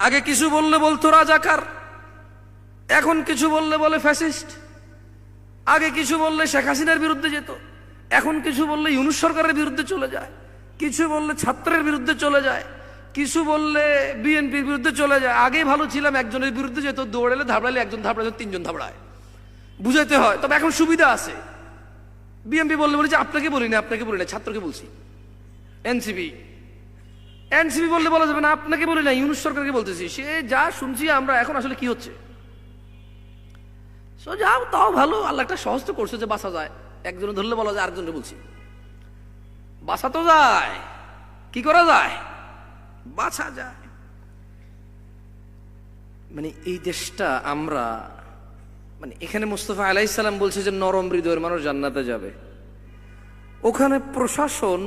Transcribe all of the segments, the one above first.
আগে কিছু বললে বলতো রাজাকার, এখন কিছু বললে বলে ফ্যাসিস্ট। আগে কিছু বললে শেখ হাসিনার বিরুদ্ধে যেত, এখন কিছু বললে ইউনূস সরকারের বিরুদ্ধে চলে যায়, কিছু বললে ছাত্রের বিরুদ্ধে চলে যায়, কিছু বললে বিএনপির বিরুদ্ধে চলে যায়। আগে ভালো ছিলাম, একজনের বিরুদ্ধে যেত, দৌড়ালে ধাবড়ালে একজন ধাবড়ালে তিনজন ধাবড়ায়, বুঝাইতে হয়। তবে এখন সুবিধা আছে, বিএনপি বললে বলি যে আপনাকে বলিনি, আপনাকে বলি না, ছাত্রকে বলছি। এনসিপি বললে বলা যাবে না, আপনাকে বলি না, ইউনূস সরকারকে বলতেছি। সে যা শুনছি আমরা এখন আসলে কি হচ্ছে, যাও তাও ভালো, আল্লাহ একটা সহজ তো করছে যে বাঁচা যায়। একজনে ধরলে বলা যায়, আরেকজনকে বলছি বাঁচা তো যায়, কি করা যায়, বাঁচা যায়। মানে এই দেশটা আমরা, মানে এখানে মুস্তাফা আলাইহিস সালাম বলছে যে নরম হৃদয়ের মানুষ জান্নাতে যাবে, ওখানে প্রশাসন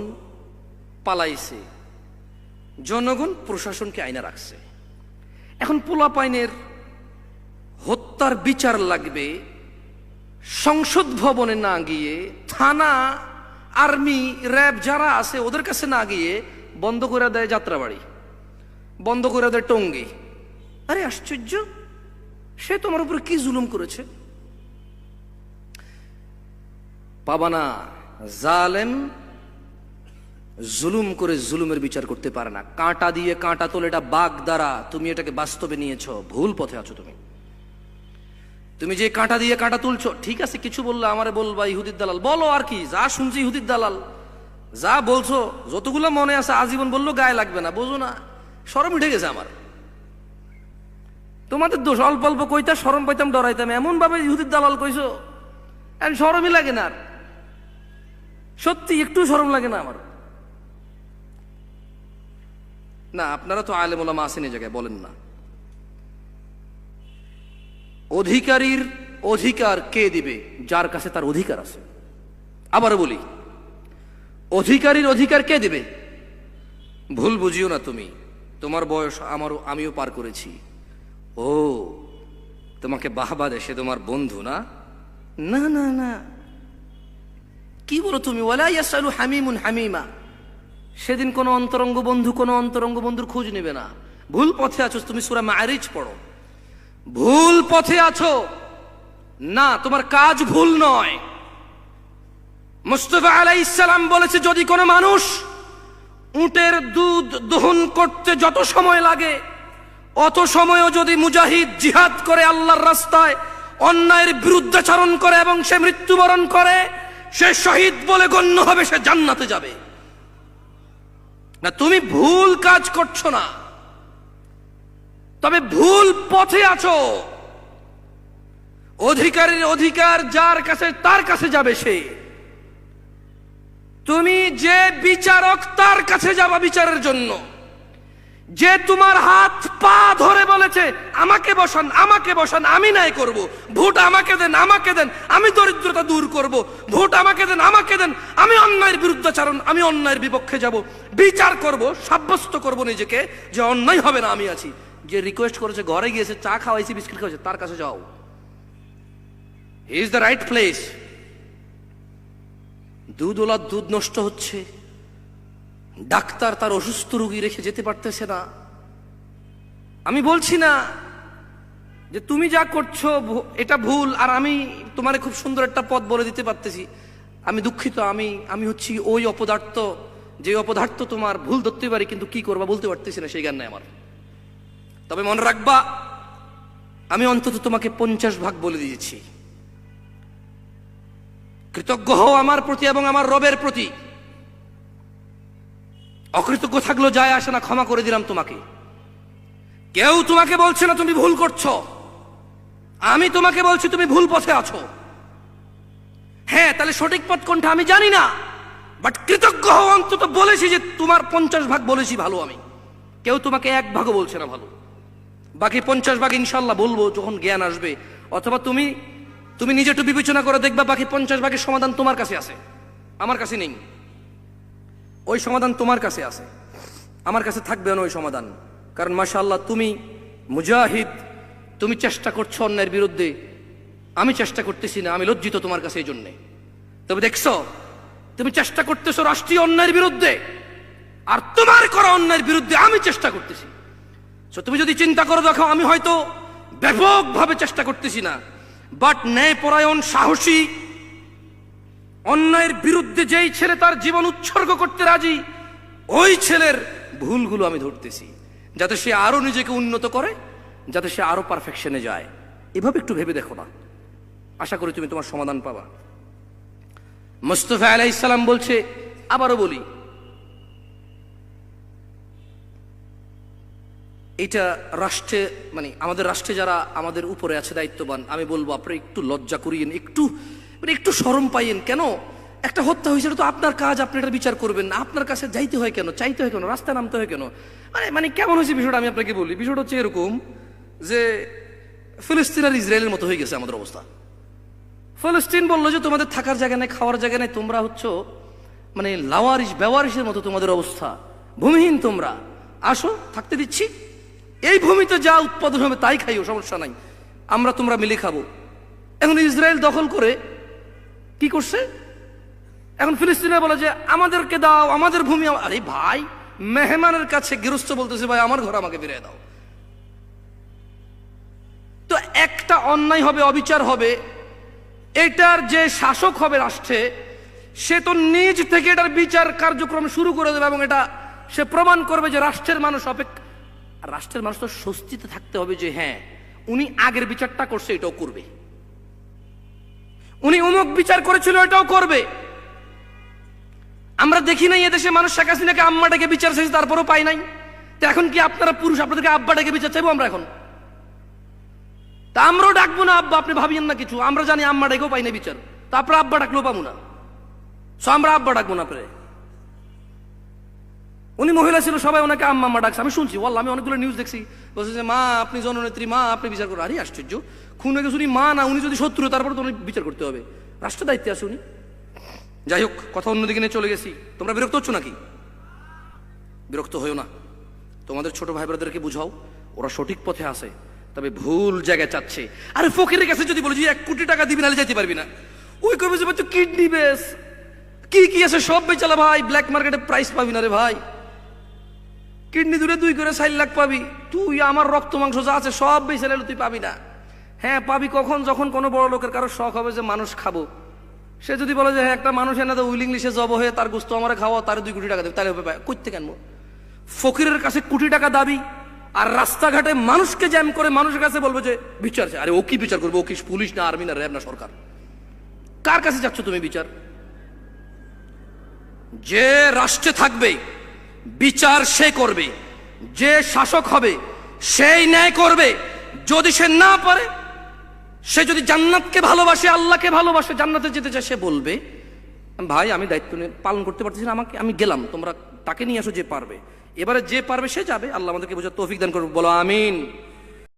পালাইছে, জনগণ প্রশাসনকে আইনা রাখছে। এখন পোলাপাইনের হত্যার বিচার লাগবে সংসদ ভবনে না গিয়ে, থানা, আর্মি, র্যাব যারা আছে ওদের কাছে না গিয়ে বন্ধ করে দেয় যাত্রাবাড়ি, বন্ধ করে দেয় টঙ্গী। আরে আশ্চর্য, সে তোমার উপরে কি জুলুম করেছে? পাবানা জালেম জুলুম করে জুলুমের বিচার করতে পারে না। কাঁটা দিয়ে কাঁটা তোলে, এটা বাগ দ্বারা, তুমি এটাকে বাস্তবে নিয়েছ, ভুল পথে আছো তুমি। তুমি যে কাঁটা দিয়ে কাঁটা তুলছো, ঠিক আছে, কিছু বললে আমারে বলবা ইহুদির দালাল, বলো, আর কি, যা শুনছি ইহুদির দালাল, যা বলছো যতগুলো মনে আছে আজীবন বললো, গায়ে লাগবে না, বোঝো না, শরম উঠে গেছে আমার। তোমাদের দোষ, অল্প অল্প কইতা শরম পাইতাম, ডরাইতাম, এমন ভাবে ইহুদির দালাল কইছো, এখন শরমই লাগে না আর, সত্যি একটু শরম লাগে না আমার। না, আপনারা তো আলেম ওলামা আছেন, এই জায়গায় বলেন না। অধিকারীর অধিকার কে দিবে? যার কাছে তার অধিকার আছে। আবারও বলি, অধিকারীর অধিকার কে দিবে? ভুল বুঝিও না তুমি, তোমার বয়স আমিও পার করেছি। ও, তোমাকে বাহবা দেয়, সে তোমার বন্ধু না? না না না, কি বলো তুমি? ওয়ালা ইয়াসালু হামিমুন হামিমা, সেদিন কোন অন্তরঙ্গ বন্ধু কোন অন্তরঙ্গ বন্ধুর খোঁজ নেবে না। ভুল পথে আছো তুমি, সূরা মাআরিজ পড়ো। ভুল পথে আছো না, তোমার কাজ ভুল নয়। মুস্তাফা আলাইহিস সালাম বলেছে, যদি কোনো মানুষ উটের দুধ দহন করতে যত সময় লাগে, অত সময়ও যদি মুজাহিদ জিহাদ করে আল্লাহর রাস্তায়, অন্যায়ের বিরুদ্ধাচরণ করে এবং সে মৃত্যুবরণ করে, সে শহীদ বলে গণ্য হবে, সে জান্নাতে যাবে। না, তুমি ভুল কাজ করছো না, তবে ভুল পথে আছো। অধিকারীর অধিকার যার কাছে, তার কাছে যাবে সে। তুমি যে বিচারক, তার কাছে যাবা বিচারের জন্য। যে তোমার হাত পা ধরে বলেছে আমাকে বসান, আমাকে বসান, আমি ন্যায় করব, ভোট আমাকে দেন, আমাকে দেন, আমি দরিদ্রতা দূর করব, ভোট আমাকে দেন, আমাকে দেন, আমি অন্যায়ের বিরুদ্ধাচরণ, আমি অন্যায়ের বিপক্ষে যাব, বিচার করব, সাব্যস্ত করব নিজেকে যে অন্যায় হবে না, আমি আছি। যে রিকোয়েস্ট করেছে, ঘরে গিয়েছে, চা খাওয়াইছি, বিস্কিট খাওয়াইছে, তার কাছে যাও। He is the right place. দুধ ওলার দুধ নষ্ট হচ্ছে, ডাক্তার তার অসুস্থ রোগী রেখে যেতে পারতেছে না। আমি বলছি না যে তুমি যা করছো এটা ভুল, আর আমি তোমারে খুব সুন্দর একটা পথ বলে দিতে পারতেছি। আমি দুঃখিত, আমি হচ্ছি ওই অপদার্থ, যে অপদার্থ তোমার ভুল ধরতে পারি, কিন্তু কি করবা বলতে পারতেছি না, সেই জ্ঞান নাই আমার। তবে মনে রাখবা, আমি অন্তত তোমাকে 50 ভাগ বলে দিয়েছি। কৃতজ্ঞ হও আমার প্রতি এবং আমার রবের প্রতি। অকৃতজ্ঞ থাকলেও যায় আসে না, ক্ষমা করে দিলাম তোমাকে। কেউ তোমাকে বলছে না তুমি ভুল করছো, আমি তোমাকে বলছি তুমি ভুল পথে আছো। হ্যাঁ, তাহলে সঠিক পথ কোনটা আমি জানি না, বাট কৃতজ্ঞ হও, অন্তত বলেছি যে তোমার 50 ভাগ বলেছি ভালো আমি। কেউ তোমাকে 1 ভাগও বলছে না ভালো, বাকি 50 ভাগ ইনশাল্লাহ বলবো যখন জ্ঞান আসবে। অথবা তুমি নিজে একটু বিবেচনা করে দেখবা, বাকি 50 ভাগের সমাধান তোমার কাছে আছে, আমার কাছে নেই। ওই সমাধান তোমার কাছে আছে, আমার কাছে থাকবে না ওই সমাধান। কারণ মাশাআল্লাহ তুমি মুজাহিদ, তুমি চেষ্টা করছো অন্যায়ের বিরুদ্ধে, আমি চেষ্টা করতেছি না, আমি লজ্জিত তোমার কাছে এই জন্যে। তবে দেখছো, তুমি চেষ্টা করতেছো রাষ্ট্রীয় অন্যায়ের বিরুদ্ধে, আর তোমার করা অন্যায়ের বিরুদ্ধে আমি চেষ্টা করতেছি। তুমি যদি চিন্তা করে দেখো, আমি হয়তো ব্যাপকভাবে চেষ্টা করতেছি না, বাট ন্যায়পরায়ণ, সাহসী, অন্যায়ের বিরুদ্ধে যেই ছেলে তার জীবন উৎসর্গ করতে রাজি, ওই ছেলের ভুলগুলো আমি ধরতেছি, যাতে সে আরো নিজেকে উন্নত করে, যাতে সে আরো পারফেকশনে যায়। এভাবে একটু ভেবে দেখো না, আশা করি তুমি তোমার সমাধান পাবা। মুস্তাফা আলাইহিস সালাম বলছে, আবারও বলি, এটা রাষ্ট্রে, মানে আমাদের রাষ্ট্রে যারা আমাদের উপরে আছে দায়িত্ববান, আমি বলবো আপনারা একটু লজ্জা করিয়েন, একটু শরম পাইয়েন। কেন? একটা হত্যা হয়েছে, তো আপনার কাজ, আপনি এটা বিচার করবেন না। আপনার কাছে যাইতে হয় কেন, চাইতে হয় কেন, রাস্তায় নামতে হয় কেন? মানে কেমন হয়েছে বিষয়টা আমি আপনাকে বলি। বিষয়টা হচ্ছে এরকম যে ফিলিস্তিন আর ইসরায়েলের মতো হয়ে গেছে আমাদের অবস্থা। ফিলিস্তিন বললো যে তোমাদের থাকার জায়গা নেই, খাওয়ার জায়গা নেই, তোমরা হচ্ছে মানে লাওয়ারিশ বেওয়ারিশের মতো তোমাদের অবস্থা, ভূমিহীন তোমরা, আসো থাকতে দিচ্ছি, এই ভূমিতে যা উৎপাদন হবে তাই খাইও, সমস্যা নাই, আমরা তোমরা মিলে খাবো। এখন ইসরায়েল দখল করে কি করছে? এখন ফিলিস্তিনে বলে যে আমাদেরকে দাও, আমাদের ভূমি। আরে ভাই, মেহমানের কাছে গৃহস্থ বলতেছে ভাই আমার ঘর আমাকে ফিরিয়ে দাও। তো একটা অন্যায় হবে, অবিচার হবে, এটার যে শাসক হবে রাষ্ট্রে, সে তো নিজ থেকে এটার বিচার কার্যক্রম শুরু করে দেবে, এবং এটা সে প্রমাণ করবে যে রাষ্ট্রের মানুষ রাষ্ট্রের মানুষ তো স্বস্তিতে থাকতে হবে যে হ্যাঁ, উনি আগের বিচারটা করছে, এটাও করবে, উনি অমুক বিচার করেছিল এটাও করবে। আমরা দেখি নাই এদেশে মানুষ শেখ হাসিনাকে আম্মা ডেকে বিচার চাইছে, তারপরও পাই নাই। তো এখন কি আপনারা পুরুষ, আপনাদেরকে আব্বা ডেকে বিচার চাইবো আমরা এখন? তা আমরাও ডাকবো না আব্বা, আপনি ভাবিয়েন না কিছু, আমরা জানি আম্মা ডেকেও পাই না বিচার, তা আপনারা আব্বা ডাকলেও পাবো না, আমরা আব্বা ডাকবো না। আপনারা, উনি মহিলা ছিল, সবাই ওনাকে আম্মা আম্মা ডাকছে, আমি শুনছি, ওয়াল্লাহ আমি অনেকগুলো নিউজ দেখছি, বলছে যে মা আপনি জননেত্রী, মা আপনি বিচার করেন। আরে আশ্চর্য, খুন হয়ে গেছে উনি মা না, উনি যদি শত্রু তারপরে তো উনি বিচার করতে হবে, রাষ্ট্র দায়িত্বে আছে উনি। যাই হোক, কথা অন্যদিকে নিয়ে চলে গেছি। তোমরা বিরক্ত হচ্ছ নাকি? বিরক্ত হইও না, তোমাদের ছোট ভাই ব্রাদারকে বুঝাও, ওরা সঠিক পথে আছে, তবে ভুল জায়গায় চাচ্ছে। আরে ফকিরের কাছে যদি বলে যে 1 কোটি টাকা দিবি নাহলে যেতে পারবি না, ওই কবে যে তুই কিডনি বেস, কি আছে সব বেচালা ভাই, ব্ল্যাক মার্কেটে প্রাইস পাবি না রে ভাই, কিডনি দূরে 2 করে 4 লাখ পাবি, তুই আমার রক্ত মাংস যা আছে সব বেচে নিলে তুই পাবি না। হ্যাঁ পাবি কখন? যখন কোনো বড় লোকের কারো শখ হবে যে মানুষ খাবো, সে যদি বলে যে হ্যাঁ একটা মানুষ এনে তো উইলিংলি সে জব হয়ে তার গোস্ত আমার খাওয়া, তার 2 কোটি টাকা দেবে, তাহলে হবে করতে কেন? ফকিরের কাছে কোটি টাকা দাবি, আর রাস্তাঘাটে মানুষকে জ্যাম করে মানুষের কাছে বলবো যে বিচার। আরে ও কি বিচার করবে? ও কি পুলিশ না, আর্মি না, র্যাব না, সরকার? কার কাছে যাচ্ছ তুমি বিচার? যে রাষ্ট্রে থাকবে বিচার সে করবে, যে শাসক হবে সেই ন্যায় করবে। যদি সে না পারে, সে যদি জান্নাতকে ভালোবাসে, আল্লাহকে ভালোবাসে, জান্নাতে যেতে চায়, সে বলবে ভাই আমি দায়িত্ব নিয়ে পালন করতে পারতেছি না, আমি গেলাম, তোমরা তাকে নিয়ে আসো যে পারবে। এবারে যে পারবে সে যাবে। আল্লাহ আমাদেরকে বোঝার তৌফিক দান করবে, বলো আমিন।